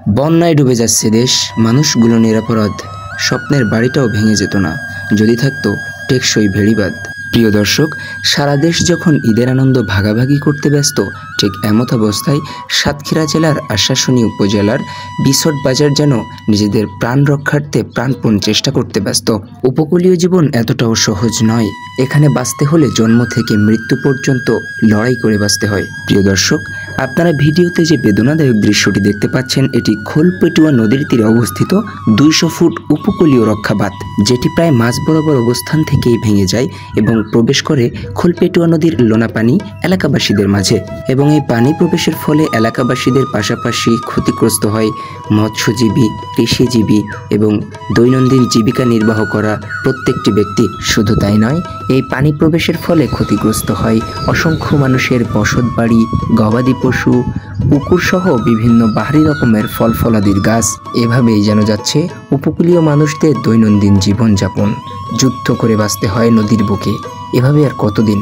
বন্যায় ডুবে যাচ্ছে দেশ, মানুষগুলো নিরপরাধ, স্বপ্নের বাড়িটাও ভেঙে যেত না যদি থাকতো টেকসই ভেড়িবাঁধ। প্রিয় দর্শক, সারা দেশ যখন ঈদের আনন্দ ভাগাভাগি করতে ব্যস্ত, ঠিক এমত অবস্থায় সাতক্ষীরা জেলার আশাশুনি উপজেলার বিছট বাজার যেন নিজেদের প্রাণ রক্ষার্থে প্রাণপণ চেষ্টা করতে ব্যস্ত। উপকূলীয় জীবন এতটাও সহজ নয়, এখানে বাঁচতে হলে জন্ম থেকে মৃত্যু পর্যন্ত লড়াই করে বাঁচতে হয়। প্রিয় দর্শক, আপনারা ভিডিওতে যে বেদনাদায়ক দৃশ্যটি দেখতে পাচ্ছেন, এটি খোলপেটুয়া নদীর তীরে অবস্থিত 200 ফুট উপকূলীয় রক্ষাবাঁধ, যেটি প্রায় মাঝ বরাবর অবস্থান থেকেই ভেঙে যায় এবং প্রবেশ করে খোলপেটুয়া নদীর লোনা পানি এলাকাবাসীদের মাঝে। এবং এই পানি প্রবেশের ফলে এলাকাবাসীদের পাশাপাশি ক্ষতিগ্রস্ত হয় মৎস্যজীবী, কৃষিজীবী এবং দৈনন্দিন জীবিকা নির্বাহ করা প্রত্যেকটি ব্যক্তি। শুধু তাই নয়, এই পানি প্রবেশের ফলে ক্ষতিগ্রস্ত হয় অসংখ্য মানুষের বসতবাড়ি, গবাদি পশু, পুকুর সহ বিভিন্ন বাহারি রকমের ফল ফলাদির গাছ। এভাবেই যেন যাচ্ছে উপকূলীয় মানুষদের দৈনন্দিন জীবনযাপন। যুদ্ধ করে বাঁচতে হয় নদীর বুকে। এভাবে আর কতদিন?